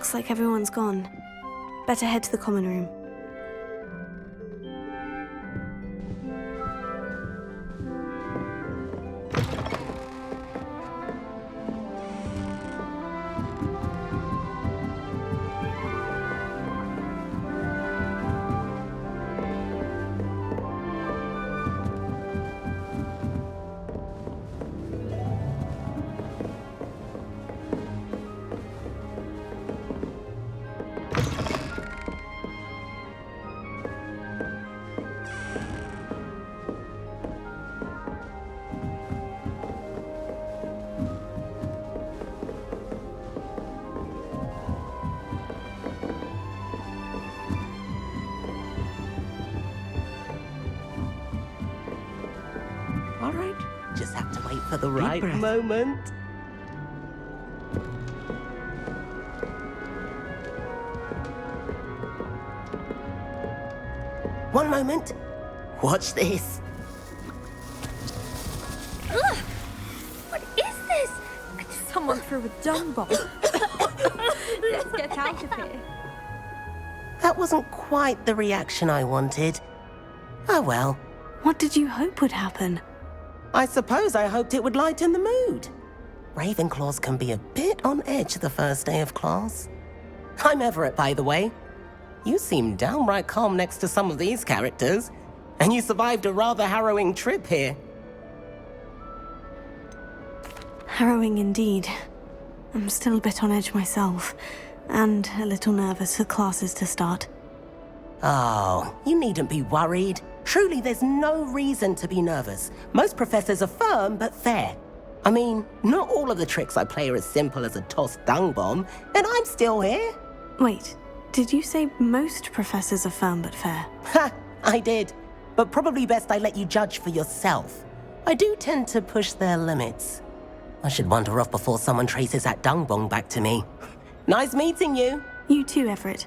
Looks like everyone's gone. Better head to the common room. All right, just have to wait for the right moment. One moment. Watch this. Ugh! What is this? Someone threw a dung bomb. Let's get out of here. That wasn't quite the reaction I wanted. Oh well. What did you hope would happen? I suppose I hoped it would lighten the mood. Ravenclaws can be a bit on edge the first day of class. I'm Everett, by the way. You seem downright calm next to some of these characters, and you survived a rather harrowing trip here. Harrowing indeed. I'm still a bit on edge myself, and a little nervous for classes to start. Oh, you needn't be worried. Truly, there's no reason to be nervous. Most professors are firm but fair. I mean, not all of the tricks I play are as simple as a tossed dung bomb, and I'm still here. Wait, did you say most professors are firm but fair? Ha, I did. But probably best I let you judge for yourself. I do tend to push their limits. I should wander off before someone traces that dung bomb back to me. Nice meeting you. You too, Everett.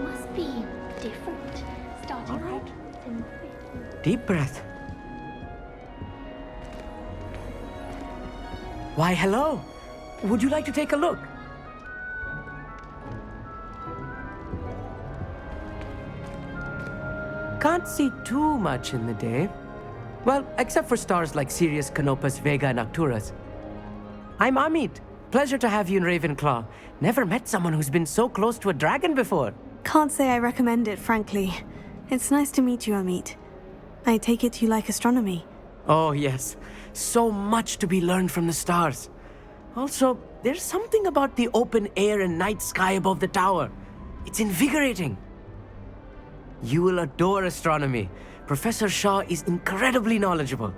Must be different. Starting All right. out and fit. Deep breath. Why, hello. Would you like to take a look? Can't see too much in the day. Well, except for stars like Sirius, Canopus, Vega, and Arcturus. I'm Amit. Pleasure to have you in Ravenclaw. Never met someone who's been so close to a dragon before. Can't say I recommend it, frankly. It's nice to meet you, Amit. I take it you like astronomy. Oh, yes. So much to be learned from the stars. Also, there's something about the open air and night sky above the tower. It's invigorating. You will adore astronomy. Professor Shaw is incredibly knowledgeable.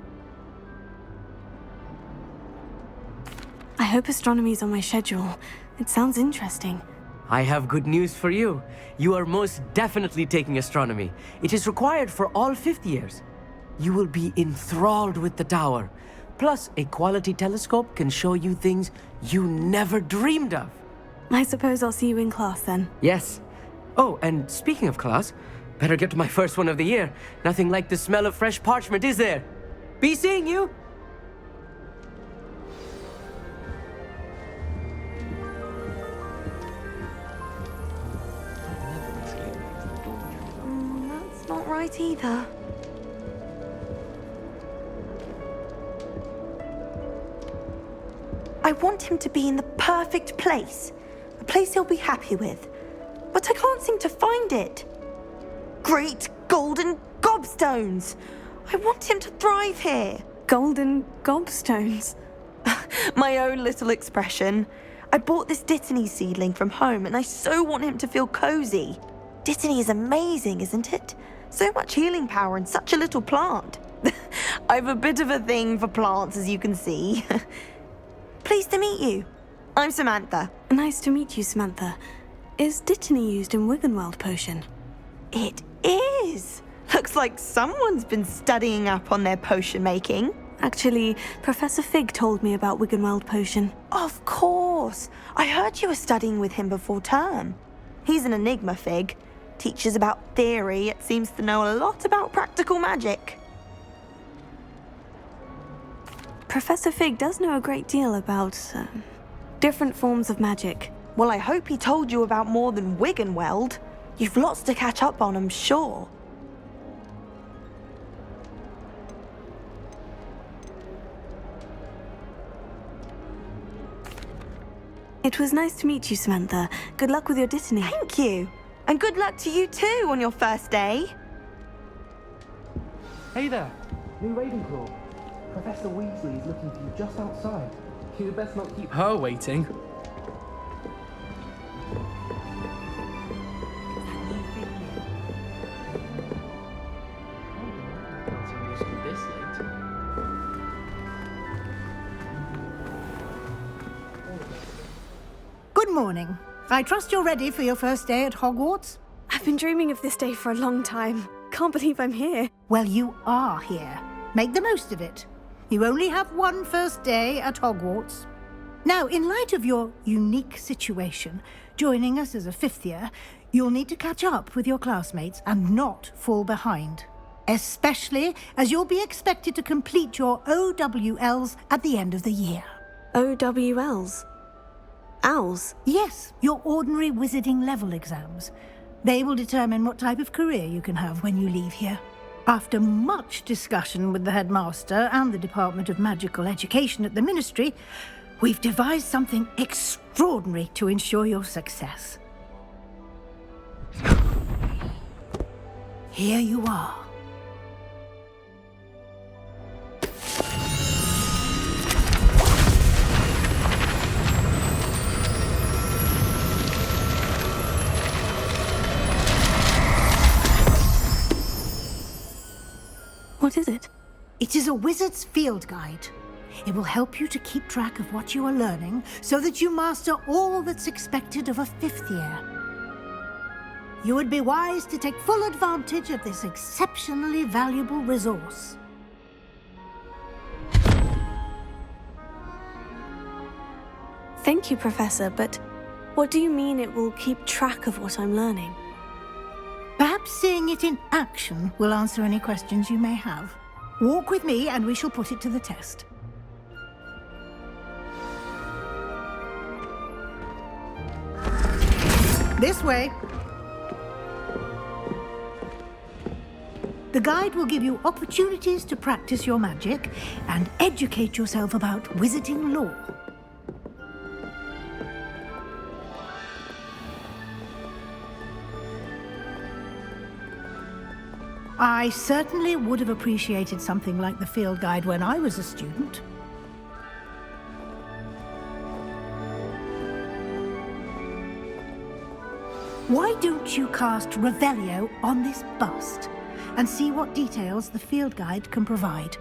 I hope astronomy's on my schedule. It sounds interesting. I have good news for you. You are most definitely taking astronomy. It is required for all fifth years. You will be enthralled with the tower. Plus, a quality telescope can show you things you never dreamed of. I suppose I'll see you in class then. Yes. Oh, and speaking of class, better get to my first one of the year. Nothing like the smell of fresh parchment, is there? Be seeing you! That's not right either. I want him to be in the perfect place. A place he'll be happy with. But I can't seem to find it. Great golden gobstones! I want him to thrive here. Golden gobstones. My own little expression. I bought this Dittany seedling from home and I so want him to feel cozy. Dittany is amazing, isn't it? So much healing power in such a little plant. I've a bit of a thing for plants, as you can see. Pleased to meet you. I'm Samantha. Nice to meet you, Samantha. Is Dittany used in Wiggenweld potion? It is. Looks like someone's been studying up on their potion making. Actually, Professor Fig told me about Wiggenweld potion. Of course. I heard you were studying with him before term. He's an enigma, Fig. teaches about theory, it seems to know a lot about practical magic. Professor Fig does know a great deal about different forms of magic. Well, I hope he told you about more than Wiggenweld. You've lots to catch up on, I'm sure. It was nice to meet you, Samantha. Good luck with your dittany. Thank you. And good luck to you too on your first day. Hey there, new Ravenclaw. Professor Weasley is looking for you just outside. You'd best not keep her waiting. Good morning. I trust you're ready for your first day at Hogwarts? I've been dreaming of this day for a long time. Can't believe I'm here. Well, you are here. Make the most of it. You only have one first day at Hogwarts. Now, in light of your unique situation, joining us as a fifth year, you'll need to catch up with your classmates and not fall behind. Especially as you'll be expected to complete your OWLs at the end of the year. OWLs? Owls? Yes, your ordinary wizarding level exams. They will determine what type of career you can have when you leave here. After much discussion with the headmaster and the Department of Magical Education at the Ministry, we've devised something extraordinary to ensure your success. Here you are. What is it? It is a wizard's field guide. It will help you to keep track of what you are learning so that you master all that's expected of a fifth year. You would be wise to take full advantage of this exceptionally valuable resource. Thank you, Professor, but what do you mean it will keep track of what I'm learning? Perhaps seeing it in action will answer any questions you may have. Walk with me and we shall put it to the test. This way. The guide will give you opportunities to practice your magic and educate yourself about wizarding lore. I certainly would have appreciated something like the field guide when I was a student. Why don't you cast Revelio on this bust and see what details the field guide can provide?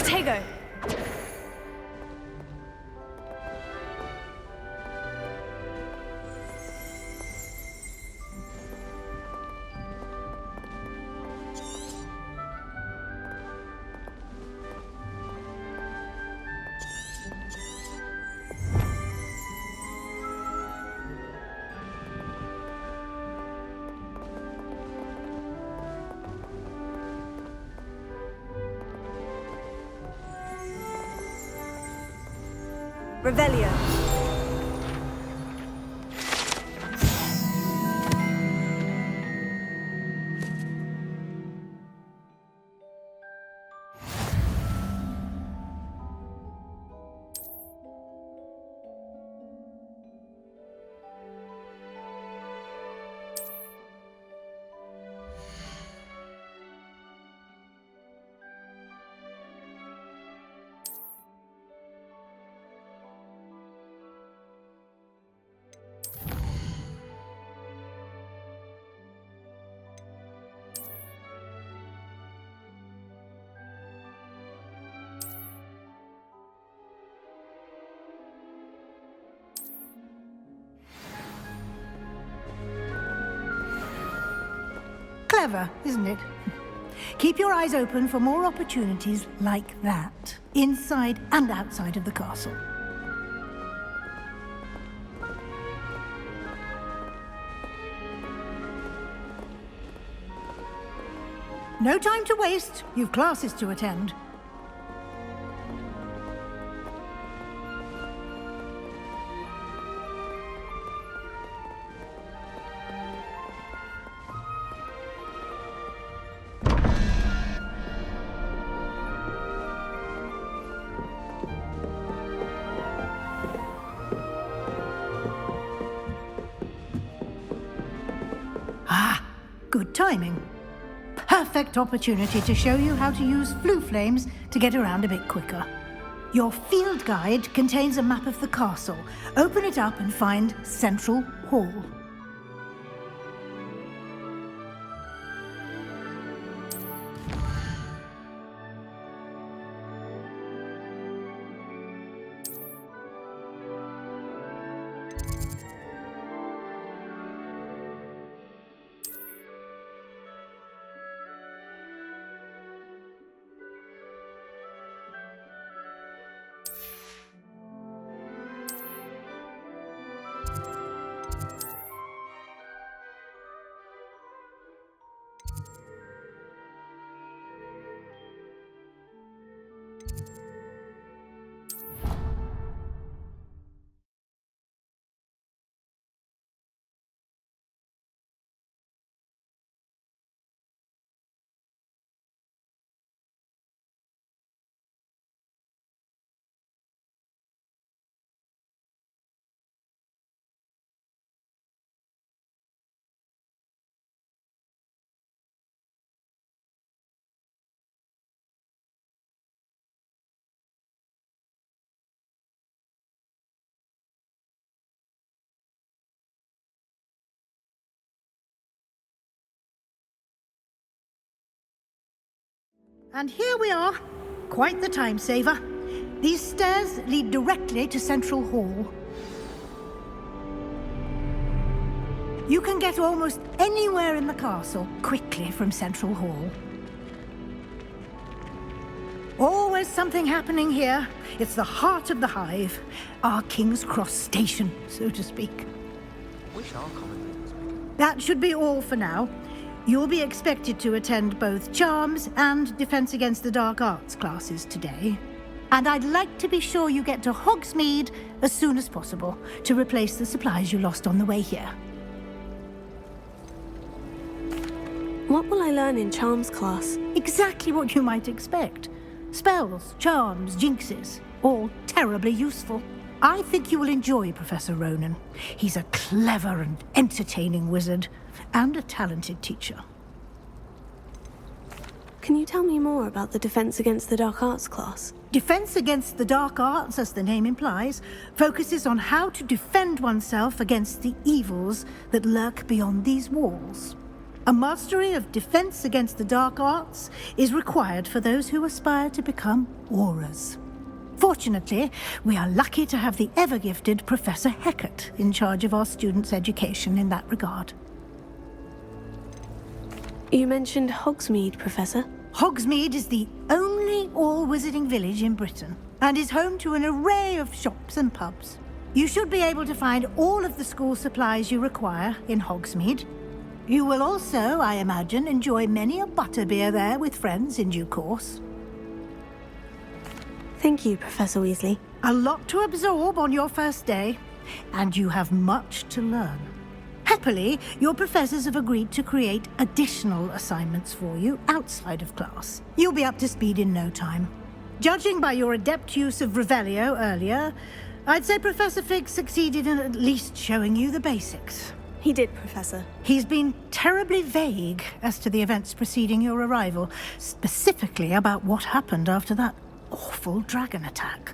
Tego! Revelio. Clever, isn't it? Keep your eyes open for more opportunities like that, inside and outside of the castle. No time to waste. You've classes to attend. Good timing. Perfect opportunity to show you how to use flue flames to get around a bit quicker. Your field guide contains a map of the castle. Open it up and find Central Hall. And here we are. Quite the time saver. These stairs lead directly to Central Hall. You can get almost anywhere in the castle quickly from Central Hall. Always something happening here. It's the heart of the hive. Our King's Cross station, so to speak. That should be all for now. You'll be expected to attend both Charms and Defense Against the Dark Arts classes today. And I'd like to be sure you get to Hogsmeade as soon as possible to replace the supplies you lost on the way here. What will I learn in Charms class? Exactly what you might expect. Spells, charms, jinxes, all terribly useful. I think you will enjoy Professor Ronan. He's a clever and entertaining wizard, and a talented teacher. Can you tell me more about the Defense Against the Dark Arts class? Defense Against the Dark Arts, as the name implies, focuses on how to defend oneself against the evils that lurk beyond these walls. A mastery of Defense Against the Dark Arts is required for those who aspire to become Aurors. Fortunately, we are lucky to have the ever-gifted Professor Hecat in charge of our students' education in that regard. You mentioned Hogsmeade, Professor. Hogsmeade is the only all-wizarding village in Britain and is home to an array of shops and pubs. You should be able to find all of the school supplies you require in Hogsmeade. You will also, I imagine, enjoy many a butterbeer there with friends in due course. Thank you, Professor Weasley. A lot to absorb on your first day, and you have much to learn. Happily, your professors have agreed to create additional assignments for you outside of class. You'll be up to speed in no time. Judging by your adept use of Revelio earlier, I'd say Professor Fig succeeded in at least showing you the basics. He did, Professor. He's been terribly vague as to the events preceding your arrival, specifically about what happened after that awful dragon attack.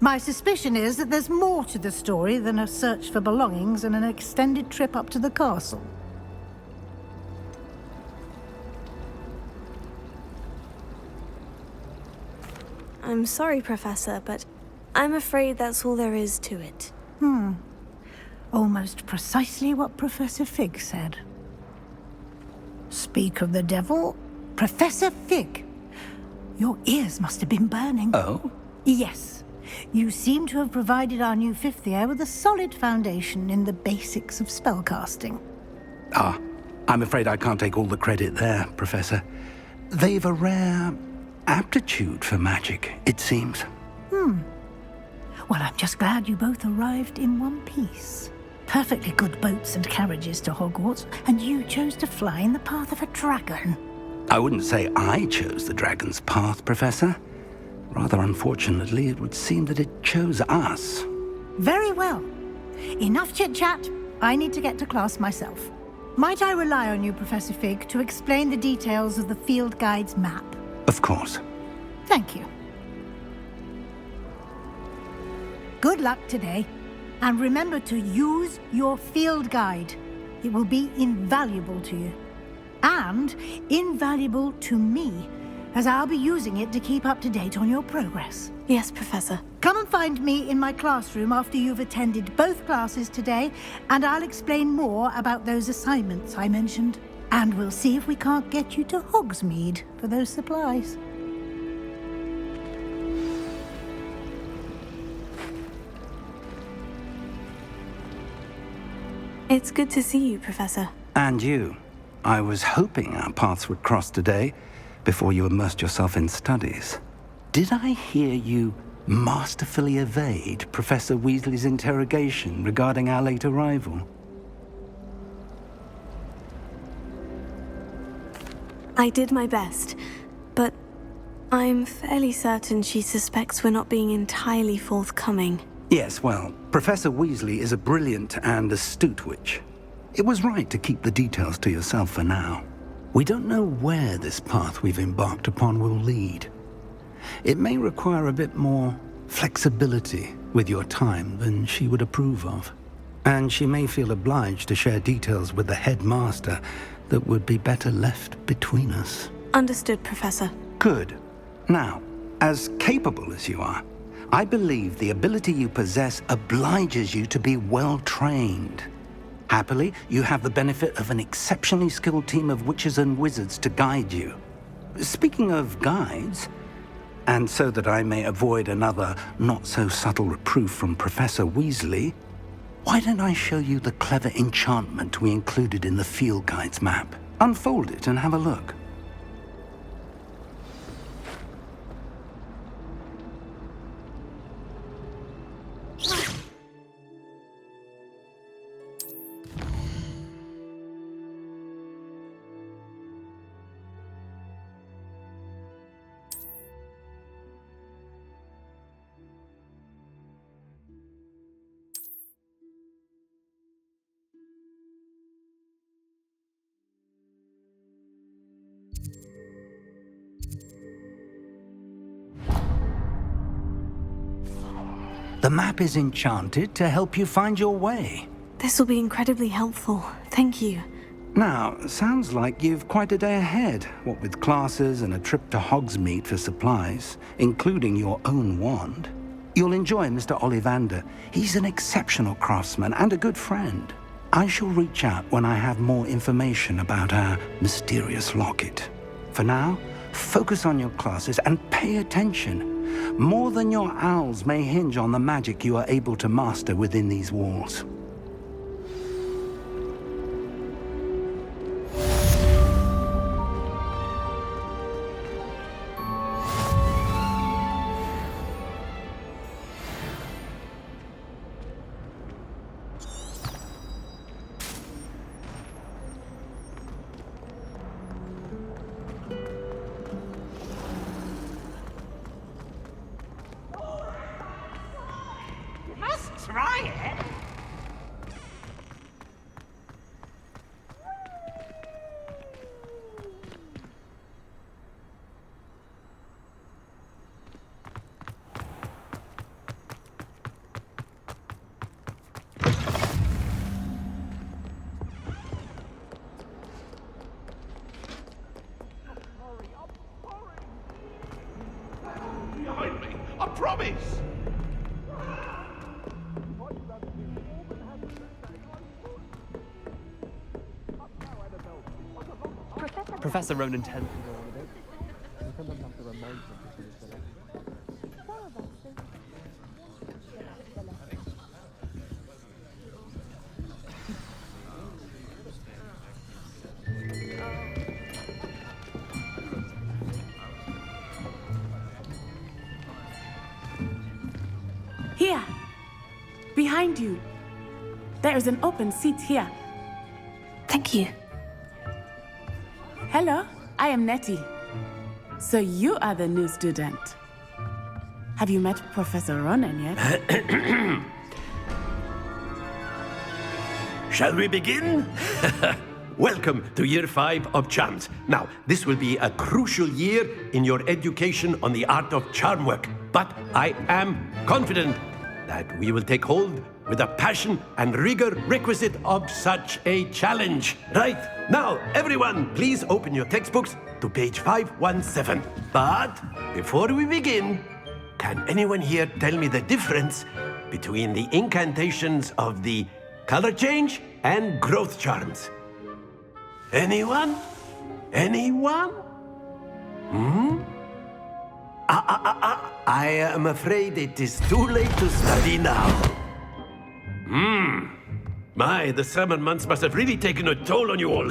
My suspicion is that there's more to the story than a search for belongings and an extended trip up to the castle. I'm sorry, Professor, but I'm afraid that's all there is to it. Almost precisely what Professor Fig said. Speak of the devil, Professor Fig. Your ears must have been burning. Oh? Yes. You seem to have provided our new fifth year with a solid foundation in the basics of spellcasting. Ah, I'm afraid I can't take all the credit there, Professor. They've a rare aptitude for magic, it seems. Well, I'm just glad you both arrived in one piece. Perfectly good boats and carriages to Hogwarts, and you chose to fly in the path of a dragon. I wouldn't say I chose the dragon's path, Professor. Rather unfortunately, it would seem that it chose us. Very well. Enough chit-chat. I need to get to class myself. Might I rely on you, Professor Fig, to explain the details of the field guide's map? Of course. Thank you. Good luck today. And remember to use your field guide. It will be invaluable to you. And invaluable to me, as I'll be using it to keep up to date on your progress. Yes, Professor. Come and find me in my classroom after you've attended both classes today, and I'll explain more about those assignments I mentioned. And we'll see if we can't get you to Hogsmeade for those supplies. It's good to see you, Professor. And you. I was hoping our paths would cross today, before you immersed yourself in studies. Did I hear you masterfully evade Professor Weasley's interrogation regarding our late arrival? I did my best, but I'm fairly certain she suspects we're not being entirely forthcoming. Yes, well, Professor Weasley is a brilliant and astute witch. It was right to keep the details to yourself for now. We don't know where this path we've embarked upon will lead. It may require a bit more flexibility with your time than she would approve of. And she may feel obliged to share details with the headmaster that would be better left between us. Understood, Professor. Good. Now, as capable as you are, I believe the ability you possess obliges you to be well trained. Happily, you have the benefit of an exceptionally skilled team of witches and wizards to guide you. Speaking of guides, and so that I may avoid another not-so-subtle reproof from Professor Weasley, why don't I show you the clever enchantment we included in the field guide's map? Unfold it and have a look. The map is enchanted to help you find your way. This will be incredibly helpful. Thank you. Now, sounds like you've quite a day ahead, what with classes and a trip to Hogsmeade for supplies, including your own wand. You'll enjoy Mr. Ollivander. He's an exceptional craftsman and a good friend. I shall reach out when I have more information about our mysterious locket. For now, focus on your classes and pay attention. More than your owls may hinge on the magic you are able to master within these walls. Try it? Behind me, I promise! Professor Ronan tends to go on a bit. We sometimes have to remind him to finish the lesson. Here, behind you. There is an open seat here. Thank you. Hello, I am Nettie. So you are the new student. Have you met Professor Ronan yet? Shall we begin? Welcome to Year 5 of Charms. Now, this will be a crucial year in your education on the art of charm work. But I am confident that we will take hold with the passion and rigor requisite of such a challenge. Right, now, everyone, please open your textbooks to page 517. But before we begin, can anyone here tell me the difference between the incantations of the color change and growth charms? Anyone? Anyone? I am afraid it is too late to study now. My, the summer months must have really taken a toll on you all.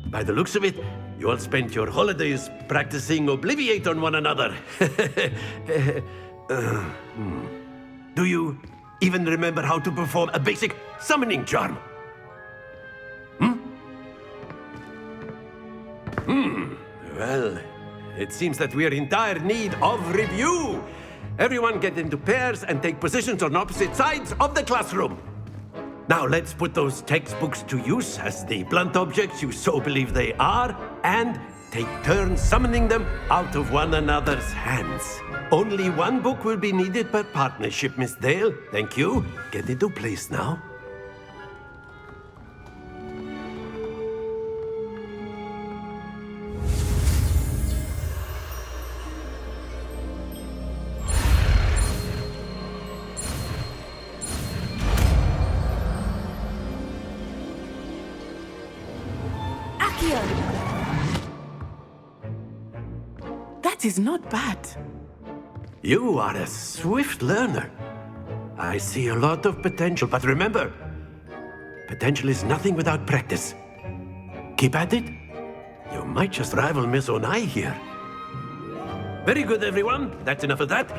By the looks of it, you all spent your holidays practicing Obliviate on one another. Do you even remember how to perform a basic summoning charm? Well, it seems that we are in dire need of review. Everyone get into pairs and take positions on opposite sides of the classroom. Now let's put those textbooks to use as the blunt objects you so believe they are, and take turns summoning them out of one another's hands. Only one book will be needed per partnership, Miss Dale. Thank you. Get into place now. That is not bad. You are a swift learner. I see a lot of potential, but remember, potential is nothing without practice. Keep at it. You might just rival Miss Onai here. Very good, everyone. That's enough of that.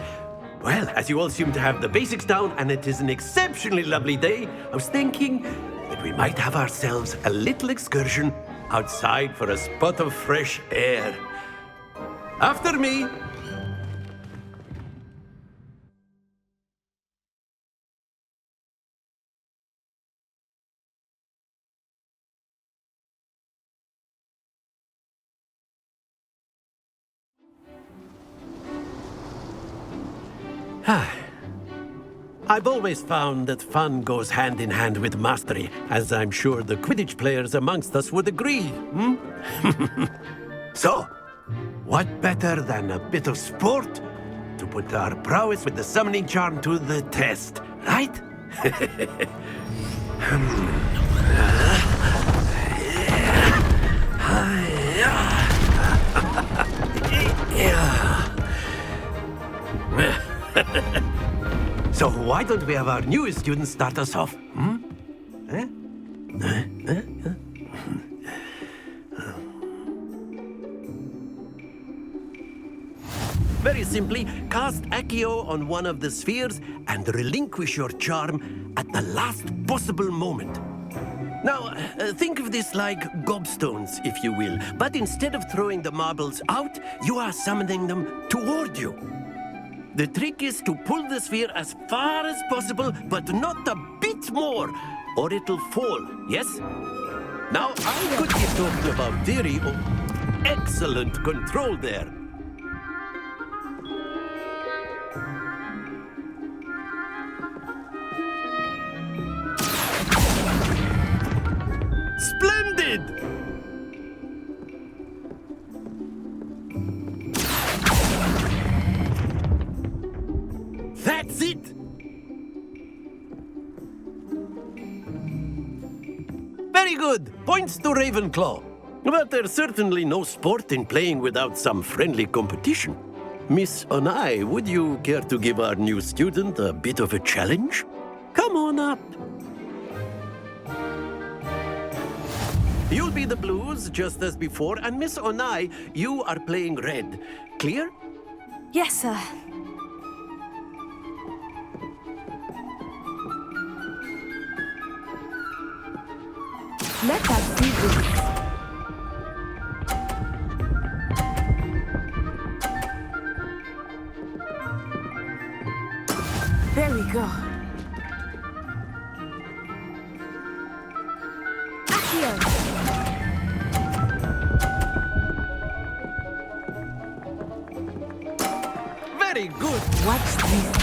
Well, as you all seem to have the basics down, and it is an exceptionally lovely day, I was thinking that we might have ourselves a little excursion outside for a spot of fresh air. After me. I've always found that fun goes hand in hand with mastery, as I'm sure the Quidditch players amongst us would agree. So, what better than a bit of sport to put our prowess with the summoning charm to the test, right? So why don't we have our newest student start us off? Very simply, cast Accio on one of the spheres and relinquish your charm at the last possible moment. Now, think of this like gobstones, if you will, but instead of throwing the marbles out, you are summoning them toward you. The trick is to pull the sphere as far as possible, but not a bit more, or it'll fall, yes? Now, I could be talking about theory or excellent control there. Splendid! That's it! Very good. Points to Ravenclaw. But there's certainly no sport in playing without some friendly competition. Miss Onai, would you care to give our new student a bit of a challenge? Come on up. You'll be the blues, just as before, and Miss Onai, you are playing red. Clear? Yes, sir. Let us see this. There we go. Very good. Watch this.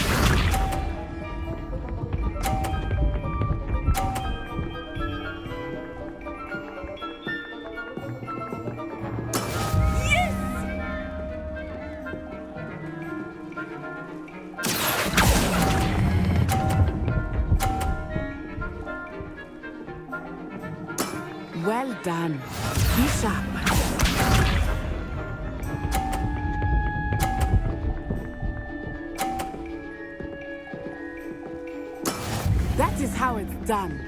Well done. Be sharp. That is how it's done.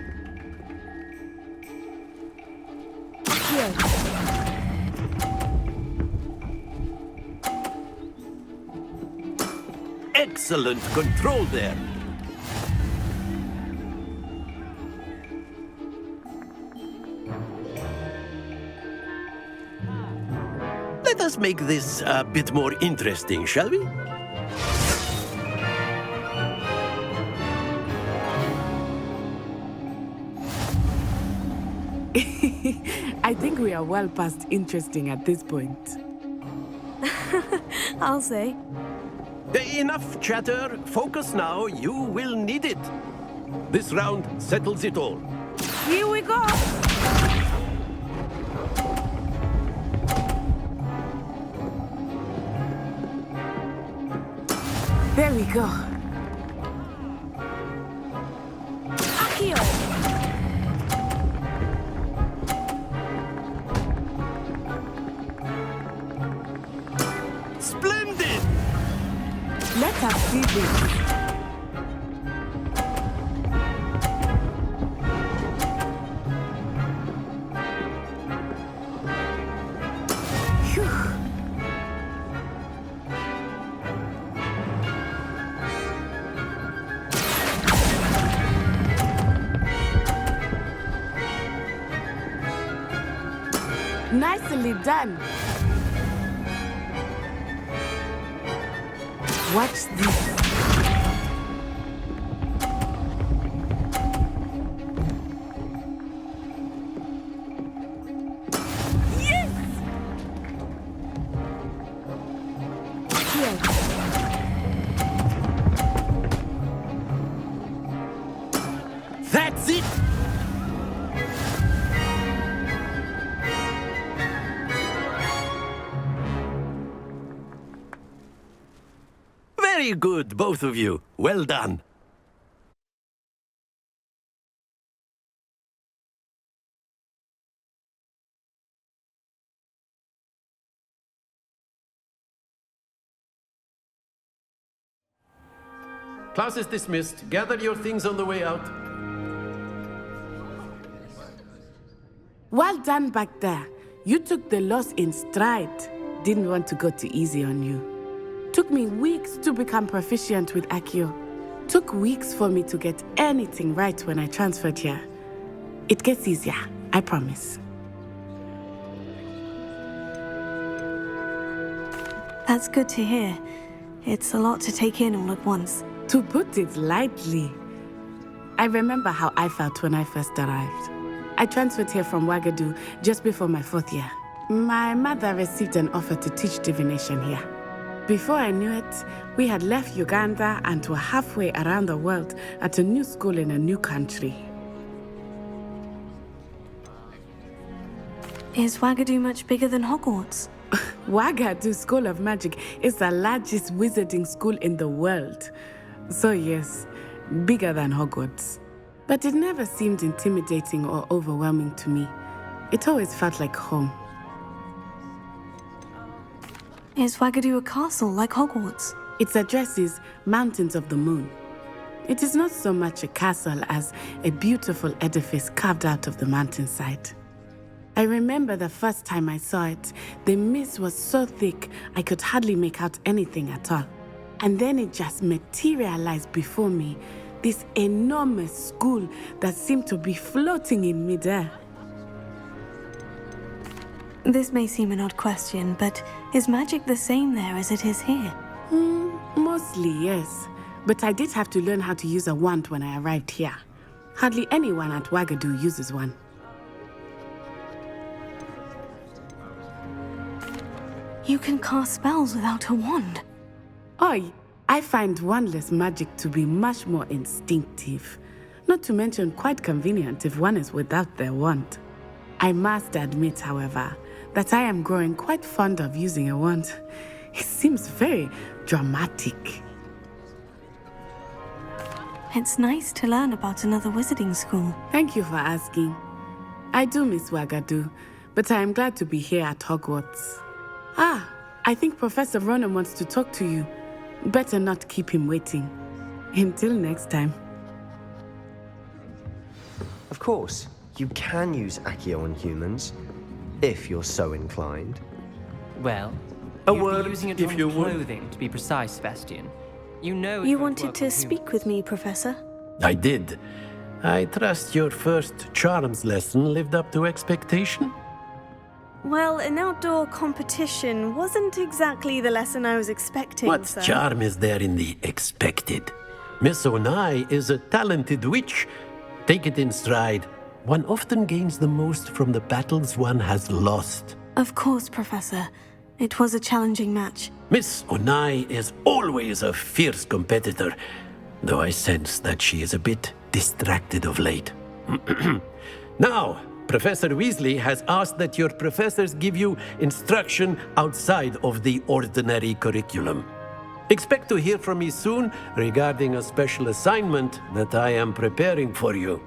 Here. Excellent control there. Let us make this a bit more interesting, shall we? I think we are well past interesting at this point. I'll say. Enough chatter. Focus now. You will need it. This round settles it all. Here we go. There we go. Akio! Splendid! Let us see this. Nicely done. Watch this. Yes! Here. That's it! Very good, both of you. Well done. Class is dismissed. Gather your things on the way out. Well done back there. You took the loss in stride. Didn't want to go too easy on you. Took me weeks to become proficient with Akio. Took weeks for me to get anything right when I transferred here. It gets easier, I promise. That's good to hear. It's a lot to take in all at once. To put it lightly, I remember how I felt when I first arrived. I transferred here from Wagadu just before my 4th year. My mother received an offer to teach divination here. Before I knew it, we had left Uganda and were halfway around the world at a new school in a new country. Is Wagadu much bigger than Hogwarts? Wagadu School of Magic is the largest wizarding school in the world. So yes, bigger than Hogwarts. But it never seemed intimidating or overwhelming to me. It always felt like home. Is Wagadu a castle like Hogwarts? Its address is Mountains of the Moon. It is not so much a castle as a beautiful edifice carved out of the mountainside. I remember the first time I saw it, the mist was so thick I could hardly make out anything at all. And then it just materialized before me, this enormous school that seemed to be floating in midair. This may seem an odd question, but is magic the same there as it is here? Mostly, yes. But I did have to learn how to use a wand when I arrived here. Hardly anyone at Wagadu uses one. You can cast spells without a wand. Oi, I find wandless magic to be much more instinctive. Not to mention quite convenient if one is without their wand. I must admit, however, that I am growing quite fond of using a wand. It seems very dramatic. It's nice to learn about another wizarding school. Thank you for asking. I do miss Wagadu, but I am glad to be here at Hogwarts. Ah, I think Professor Ronan wants to talk to you. Better not keep him waiting. Until next time. Of course, you can use Accio on humans, if you're so inclined. Well, A you'd word, be using it if on you would. clothing, to be precise, Sebastian. You know it You won't wanted work to on speak humans. with me, Professor? I did. I trust your first charms lesson lived up to expectation? Well, an outdoor competition wasn't exactly the lesson I was expecting, What sir. charm is there in the expected? Miss Onai is a talented witch. Take it in stride. One often gains the most from the battles one has lost. Of course, Professor. It was a challenging match. Miss Onai is always a fierce competitor, though I sense that she is a bit distracted of late. Now, Professor Weasley has asked that your professors give you instruction outside of the ordinary curriculum. Expect to hear from me soon regarding a special assignment that I am preparing for you.